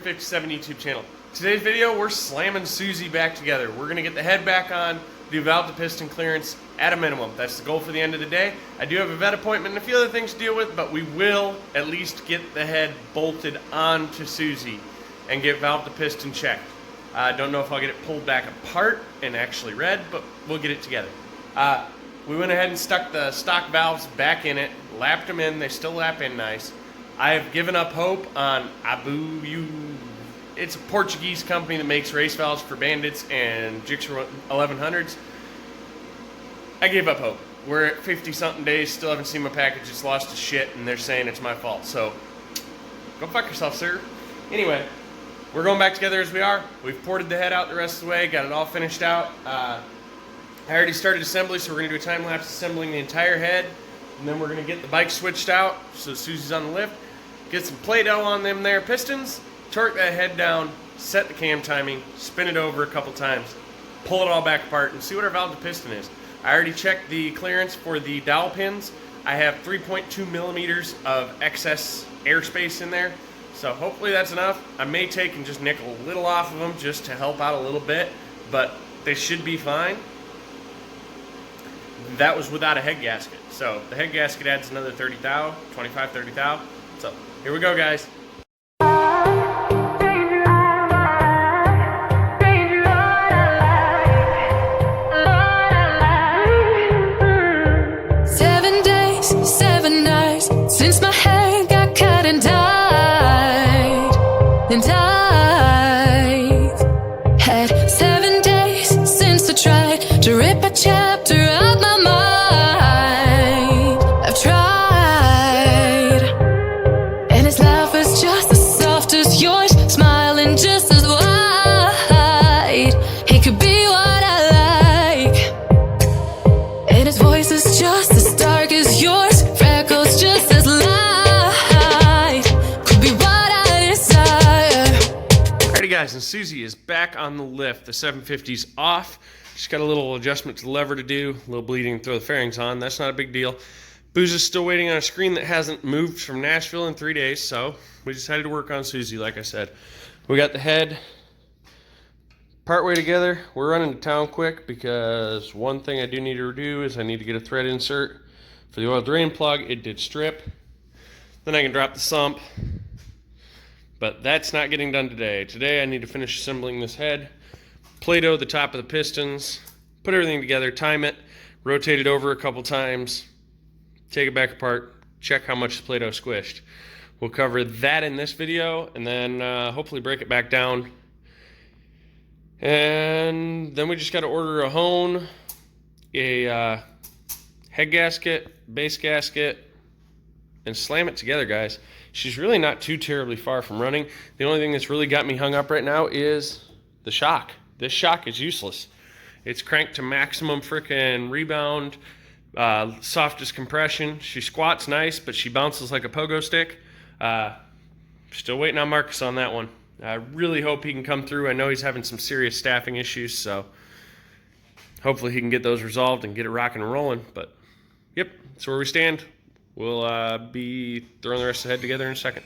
757 YouTube channel. Today's video, we're slamming Susie back together. We're going to get the head back on, do valve to piston clearance at a minimum. That's the goal for the end of the day. I do have a vet appointment and a few other things to deal with, but we will at least get the head bolted onto Susie and get valve to piston checked. I don't know if I'll get it pulled back apart and actually read, but we'll get it together. We went ahead and stuck the stock valves back in it, lapped them in. They still lap in nice. I have given up hope on it's a Portuguese company that makes race valves for Bandits and Jigsaw 1100s. I gave up hope. We're at 50-something days, still haven't seen my package. It's lost to shit, and they're saying it's my fault. So, go fuck yourself, sir. Anyway, we're going back together as we are. We've ported the head out the rest of the way, got it all finished out. I already started assembly, so we're going to do a time-lapse assembling the entire head. And then we're going to get the bike switched out, so Susie's on the lift. Get some Play-Doh on them there pistons. Torque that head down, set the cam timing, spin it over a couple times, pull it all back apart, and see what our valve to piston is. I already checked the clearance for the dowel pins. I have 3.2 millimeters of excess airspace in there, so hopefully that's enough. I may take and just nick a little off of them just to help out a little bit, but they should be fine. That was without a head gasket, so the head gasket adds another 30 thou, 25, 30 thou. So here we go, guys. Since my head got cut and I've had 7 days since I tried to rip a chapter out my mind. I've tried, and his laugh is just as soft as yours, smiling just as wide. He could be what I like, and his voice is just as dark as yours, freckles just as guys, and Susie is back on the lift. The 750's off. She's got a little adjustment to the lever to do, a little bleeding, throw the fairings on. That's not a big deal. Booze is still waiting on a screen that hasn't moved from Nashville in 3 days, so we decided to work on Susie, like I said. We got the head partway together. We're running to town quick because one thing I do need to do is I need to get a thread insert for the oil drain plug. It did strip. Then I can drop the sump. But that's not getting done today. Today I need to finish assembling this head, Play-Doh the top of the pistons, put everything together, time it, rotate it over a couple times, take it back apart, check how much the Play-Doh squished. We'll cover that in this video, and then hopefully break it back down. And then we just got to order a hone, a head gasket, base gasket, and slam it together, guys. She's really not too terribly far from running. The only thing that's really got me hung up right now is the shock. This shock is useless. It's cranked to maximum frickin' rebound, softest compression. She squats nice, but she bounces like a pogo stick. Still waiting on Marcus on that one. I really hope he can come through. I know he's having some serious staffing issues, so hopefully he can get those resolved and get it rocking and rolling. But yep, that's where we stand. We'll be throwing the rest of the head together in a second.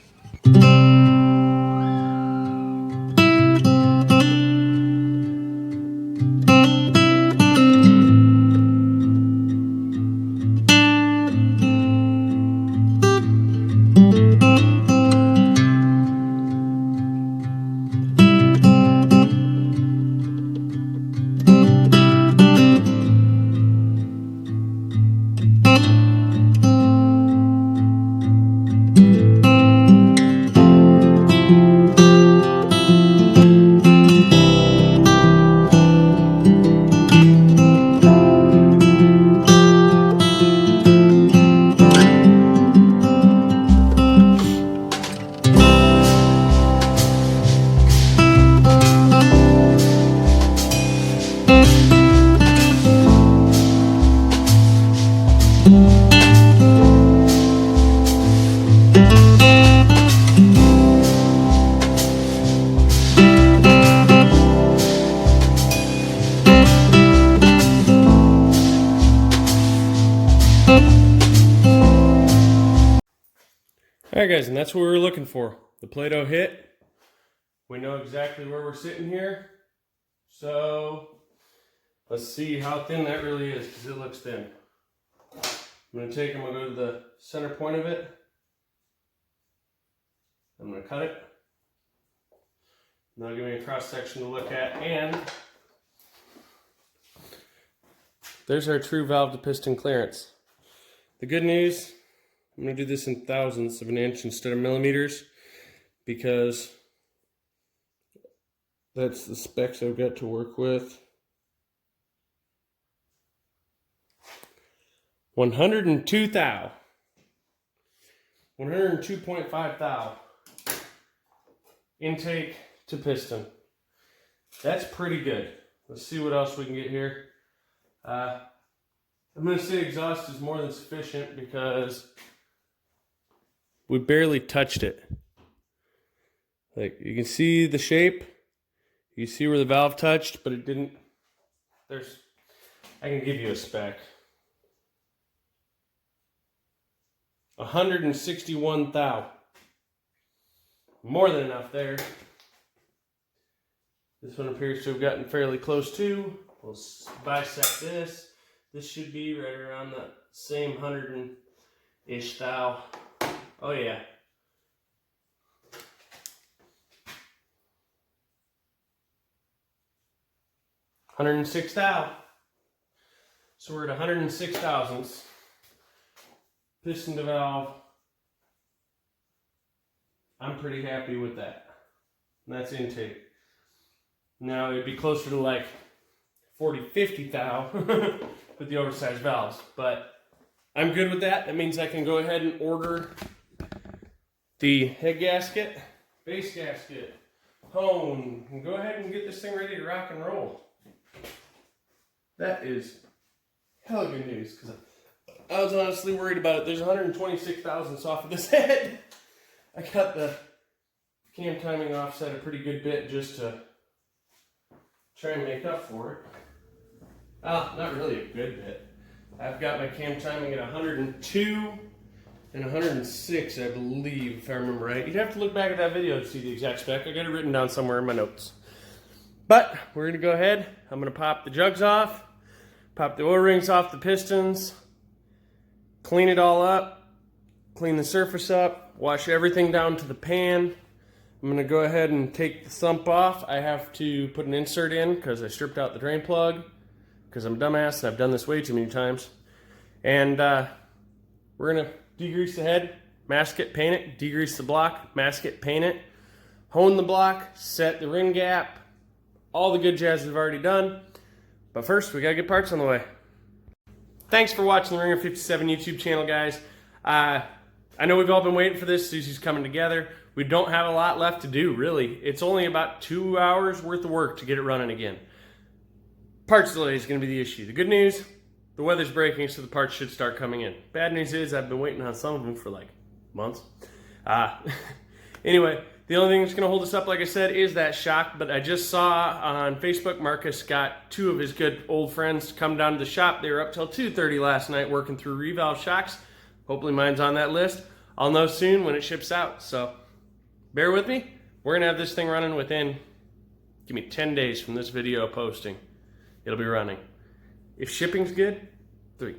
Alright guys, and that's what we were looking for. The Play-Doh hit. We know exactly where we're sitting here. So let's see how thin that really is, because it looks thin. I'm going to go to the center point of it. I'm going to cut it. And that'll give me a cross section to look at. And there's our true valve to piston clearance. The good news, I'm going to do this in thousandths of an inch instead of millimeters, because that's the specs I've got to work with. 102 thou. 102.5 thou. Intake to piston. That's pretty good. Let's see what else we can get here. I'm going to say exhaust is more than sufficient because we barely touched it. Like, you can see the shape. You see where the valve touched, but it didn't. I can give you a spec. 161 thou. More than enough there. This one appears to have gotten fairly close too. We'll bisect this. This should be right around the same 100-ish thou. Oh yeah. $106 thou. So we're at 106 thousandths. Piston to valve. I'm pretty happy with that. And that's intake. Now it'd be closer to like 40, 50 thou with the oversized valves. But I'm good with that. That means I can go ahead and order the head gasket, base gasket, hone, and go ahead and get this thing ready to rock and roll. That is hella good news, because I was honestly worried about it. There's 126 thousandths off of this head. I got the cam timing offset a pretty good bit just to try and make up for it. Well, not really a good bit. I've got my cam timing at 102 and 106, I believe, if I remember right. You'd have to look back at that video to see the exact spec. I got it written down somewhere in my notes. But we're going to go ahead. I'm going to pop the jugs off, pop the O-rings off the pistons, clean it all up, clean the surface up, wash everything down to the pan. I'm going to go ahead and take the sump off. I have to put an insert in because I stripped out the drain plug because I'm a dumbass and I've done this way too many times. And we're going to degrease the head, mask it, paint it, degrease the block, mask it, paint it, hone the block, set the ring gap, all the good jazz we've already done. But first, we got to get parts on the way. Thanks for watching the Ringer 57 YouTube channel, guys. I know we've all been waiting for this. Suzi's coming together. We don't have a lot left to do, really. It's only about 2 hours worth of work to get it running again. Parts delay is going to be the issue. The good news, the weather's breaking, so the parts should start coming in. Bad news is I've been waiting on some of them for like months. Anyway, the only thing that's going to hold us up, like I said, is that shock. But I just saw on Facebook, Marcus got 2 of his good old friends come down to the shop. They were up till 2:30 last night working through revalve shocks. Hopefully mine's on that list. I'll know soon when it ships out. So bear with me. We're going to have this thing running within, give me 10 days from this video posting. It'll be running. If shipping's good, 3.